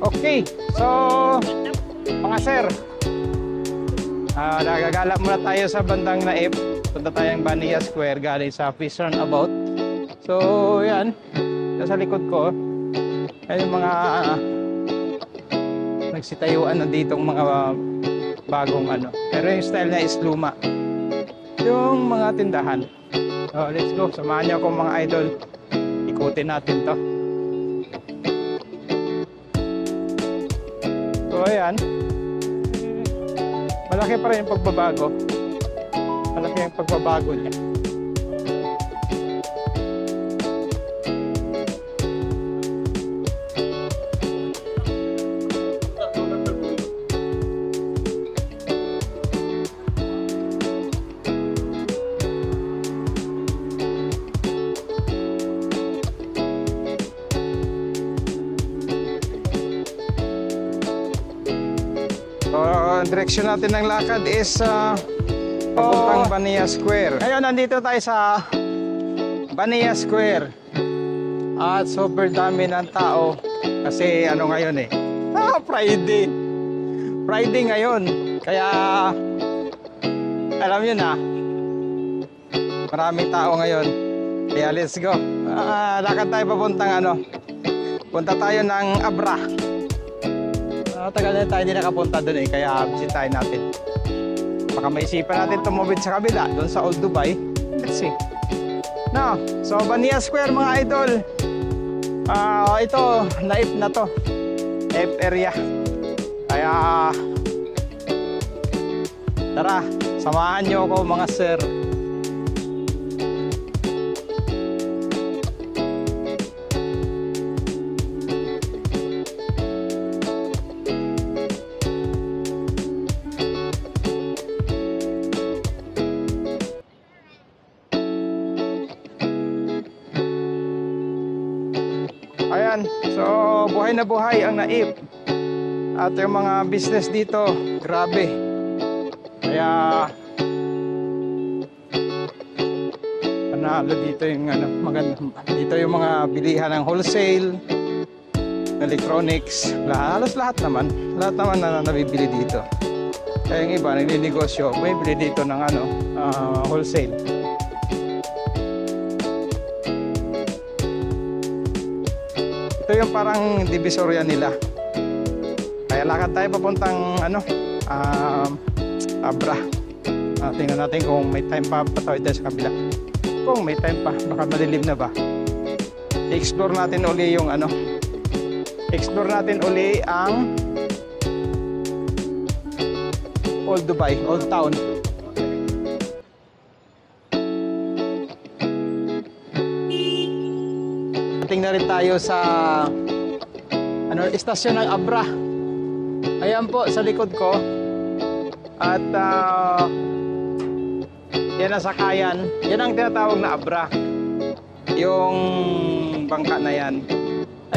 Okay, so mga sir, nagagala muna tayo sa bandang Naip. Punta tayong Bania Square galing sa Fish Runabout. So yan, sa likod ko ay yung mga nagsitayuan na ditong mga bagong ano. Pero yung style niya is luma. Yung mga tindahan. So let's go, samahan niyo ako mga idol. Ikutin natin to. So ayan, malaki pa rin yung pagbabago. Malaki yung pagbabago niya. Ang direksyon natin ng lakad is papuntang Bania Square. Ngayon, nandito tayo sa Bania Square. At super dami ng tao. Kasi ano ngayon eh? Friday. Friday ngayon. Kaya, alam nyo na, maraming tao ngayon. Kaya let's go. Lakad tayo papuntang ano. Punta tayo ng Abra. Tagal na tayo hindi nakapunta doon eh, kaya bisitahin natin. Baka maisipan natin tumawid sa kabila, doon sa Old Dubai. Let's see. Now, so Bania Square mga idol. Ito, Naip na to. Naip area. Kaya, tara, samahan nyo ako mga sir. Ayan, so buhay na buhay ang Naip. At yung mga business dito, grabe. Kaya panalo dito yung ano, maganda. Dito yung mga bilihan ng wholesale, electronics, halos lahat naman. Lahat naman na nabibili dito. Kaya yung iba, nagninegosyo, may bili dito ng ano, wholesale. Ito yung parang divisoria nila. Kaya lakad tayo papuntang ano, Abra. Tingnan natin kung may time pa patawid tayo sa kabila. Kung may time pa, baka madilim na ba. I-explore natin uli yung ano. Explore natin uli ang Old Dubai, Old Town. Tingnan rin tayo sa ano, istasyon ng Abra. Ayan po sa likod ko. At yan ang sakayan. Yan ang tinatawag na Abra. Yung bangka na yan.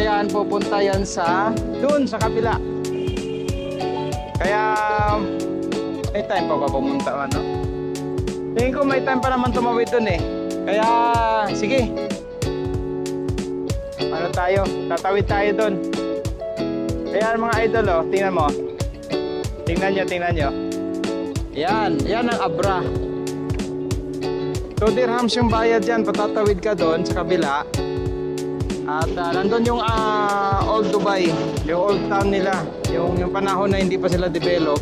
Ayan, pupunta yan sa dun sa kabila. Kaya may time pa ba pumunta ano? Tingin ko may time pa naman tumawid dun eh. Kaya sige, ano tayo, tatawid tayo doon. Ayan mga idol oh, tingnan mo. Tingnan nyo. Yan ang Abra. 2 dirhams yung bayad dyan, patatawid ka doon sa kabila. At nandun yung Old Dubai, yung Old Town nila. Yung panahon na hindi pa sila develop.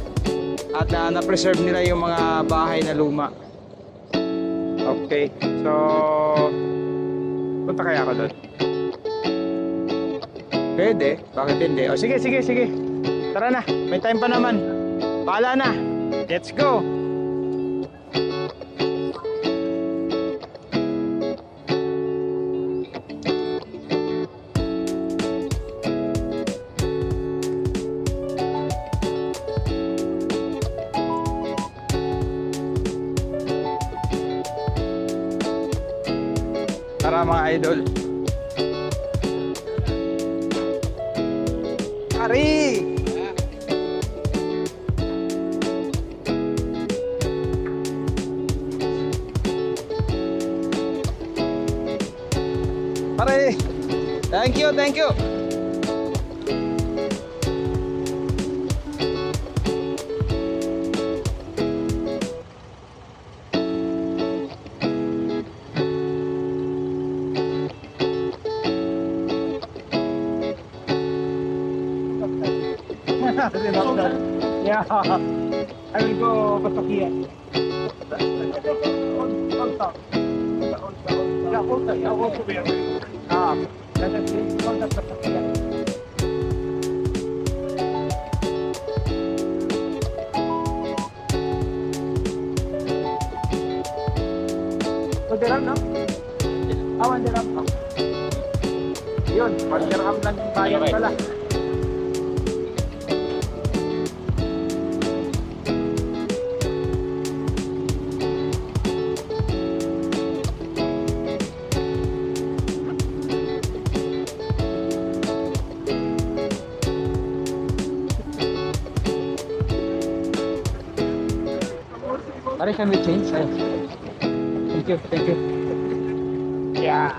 At na-preserve nila yung mga bahay na luma. Okay, so punta kaya ako doon? Pwede, bakit hindi? O sige. Tara na, may time pa naman. Paala na. Let's go. Tara mga idol. Ari! Pare, thank you. Yeah. I will go Bastakia. Dirham, no? Awan dirham. Yun, 1 dirham lang yung bayad pala. Pare, can we change? Thank you, thank you. Yeah.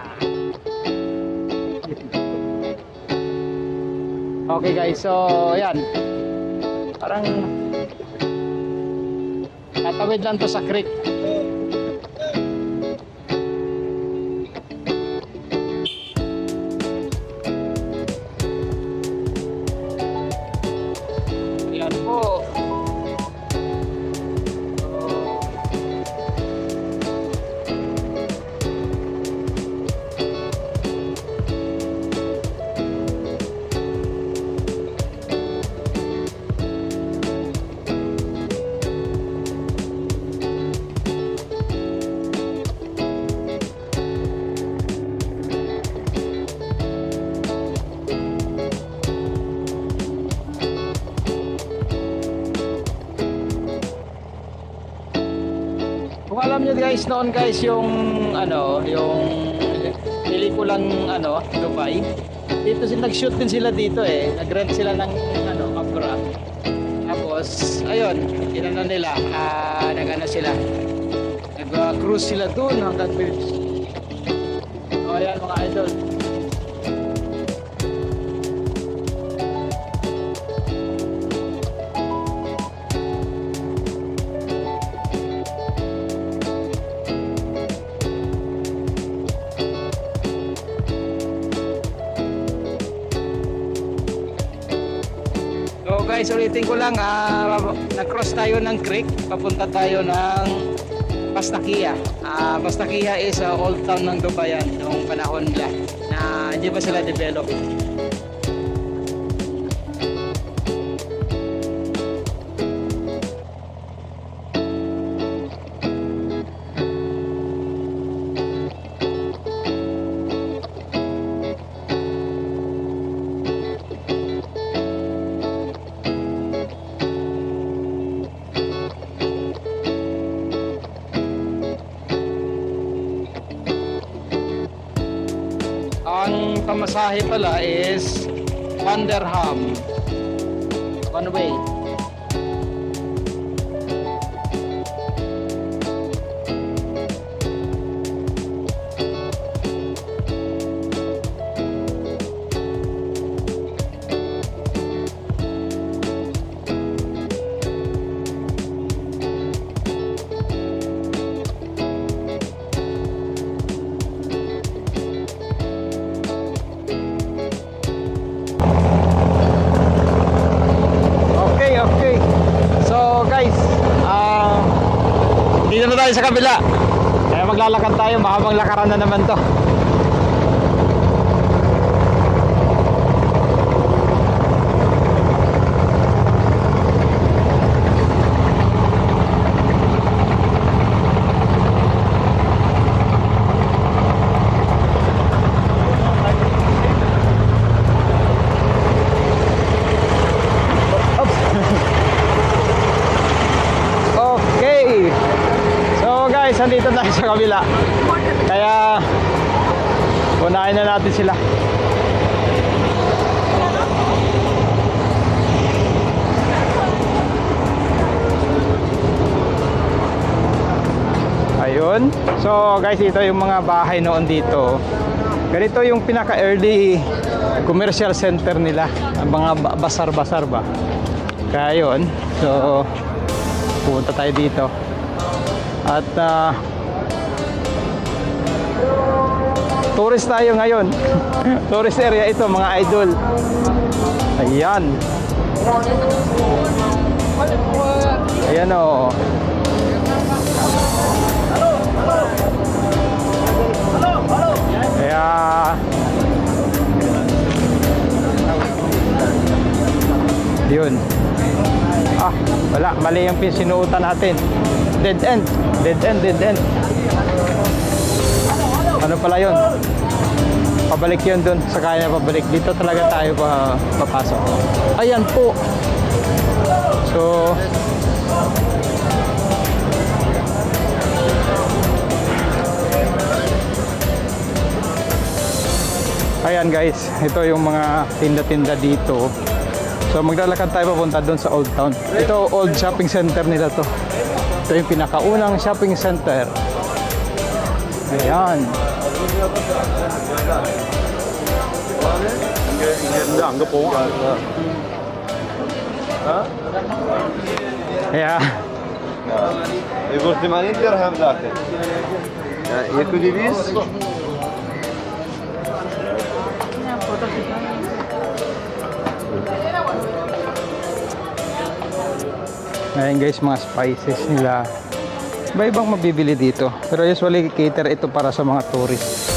Okay guys, so yan. Parang tatawid lang to sa creek. Yan po. Kung alam nyo guys, noon guys yung yung pelikulang Dubai, dito nag-shoot din sila dito nag-rent sila ng Abra. Tapos ayun, inano nila, sila nag-cruise sila doon hanggang beach. O yan mga idol. So guys, ulitin ko lang, nag-cross tayo ng creek, papunta tayo ng Bastakia. Bastakia is old town ng Dubai yan, noong panahon nila na hindi pa sila develop. Ang pamasahe pala is 1 dirham one way. Okay. So guys, dito na tayo sa kabila. Kaya maglalakad tayo, mahabang lakaran na naman to. Nandito tayo sa kabila, kaya unahin na natin sila. Ayun. So guys, ito yung mga bahay noon dito. Ganito yung pinaka early commercial center nila, ang mga basar-basar ba. Kaya yun, so pupunta tayo dito. At tourist tayo ngayon. Tourist area ito mga idol. Ayan. Ayan o. Kaya yun. Ah, wala, mali yung sinuutan natin. Dead end. Dead end, dead end. Ano pala yun? Pabalik yun dun. Sa kaya na pabalik. Dito talaga tayo papasok. Ayan po. So ayan guys, ito yung mga tinda-tinda dito. So maglalakad tayo papunta doon sa Old Town. Ito old shopping center nila to. Ito yung pinakaunang shopping center. Ayan. Yeah. يقول 80 درهم ذاك ياكو ديفيس. Ayan guys, mga spices nila. Iba-ibang mabibili dito. Pero usually cater ito para sa mga tourist.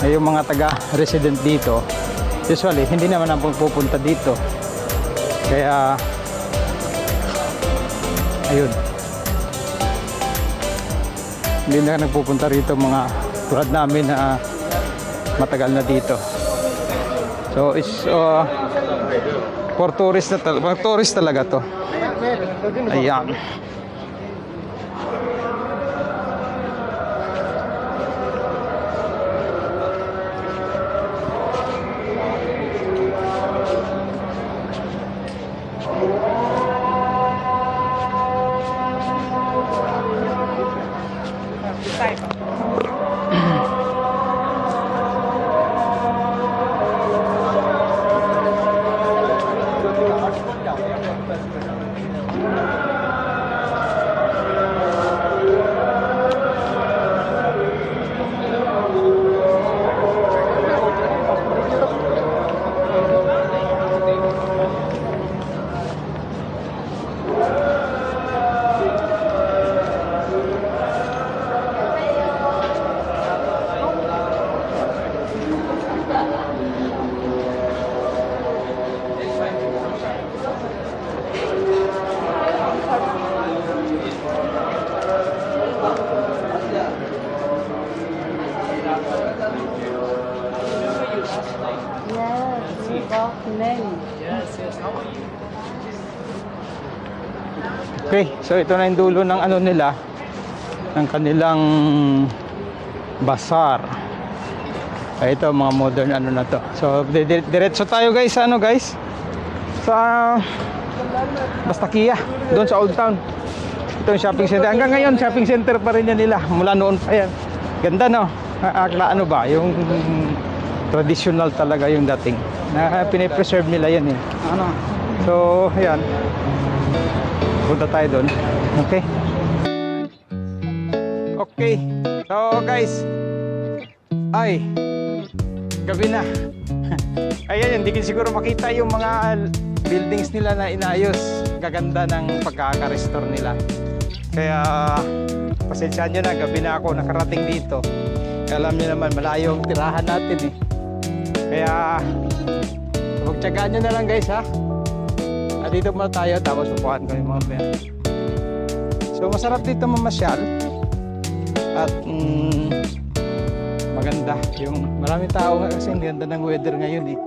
Ay yung mga taga-resident dito, usually hindi naman ang pupunta dito. Kaya ayun. Hindi na nagpupunta rito mga tulad namin na matagal na dito. So it's for tourist na talaga. Tourist talaga to. Ayan. Okay, so ito na yung dulo ng ano nila, ng kanilang bazaar. Ay, ito mga modern ano na to. So diretso tayo guys sa ano guys, sa Bastakia, doon sa Old Town. Ito yung shopping center. Hanggang ngayon shopping center pa rin yan nila. Mula noon pa yan. Ganda no? Ano ba? Yung traditional talaga yung dating. Na pinipreserve nila yan eh. Ano? So, ayan. Punta tayo doon. Okay. Okay. So guys, ay gabi na. Ayan, hindi ko siguro makita yung mga buildings nila na inayos. Gaganda ng pagkaka-restore nila. Kaya pasensyaan nyo na, gabi na ako nakarating dito. Alam nyo naman, malayo ang tirahan natin eh. Kaya magtyagaan nyo na lang guys ha. At dito muna tayo, tapos pupuan ko yung mga ben. So masarap dito mamasyal. At maganda yung maraming tao nga kasi ganda ng weather ngayon eh.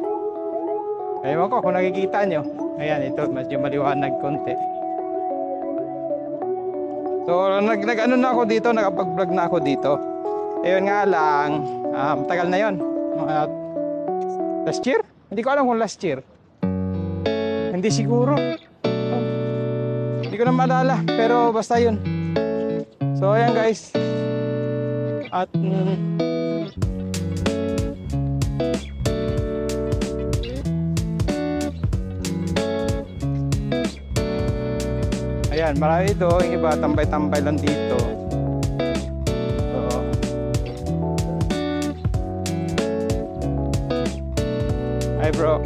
Ewan ko kung nakikita nyo. Ayan, ito medyo maliwanag konti. So nag-ano na ako dito, nakapag-vlog na ako dito. Ayun nga lang, tagal na yon. Last year? Hindi ko alam kung last year. Hindi siguro. Hindi ko na maalala, pero basta yun. So ayan guys. At ayan, marami ito. Yung iba, tambay-tambay lang dito. So, hi bro.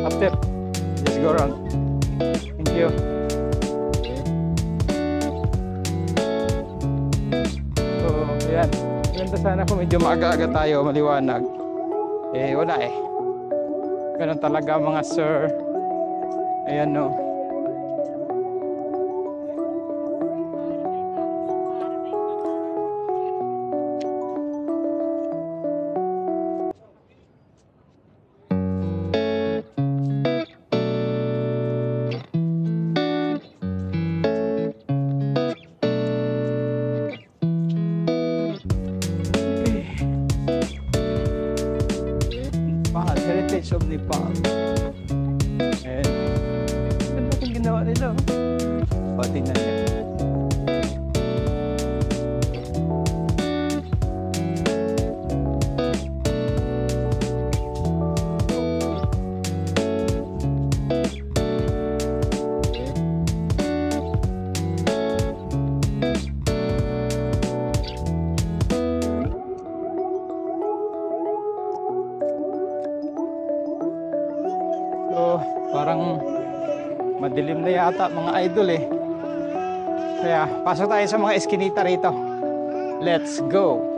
After. Just go around. Thank you. So, ayan. Ganda sana kung medyo maaga-aga tayo, maliwanag. Eh, wala eh. Ganun talaga mga sir. Ayan no. Nepal, Heritage of Nepal. And ganda itong ginawa nila. O, tingnan nyo. So, parang madilim na yata mga idol eh. Kaya pasok tayo sa mga eskinita rito. Let's go!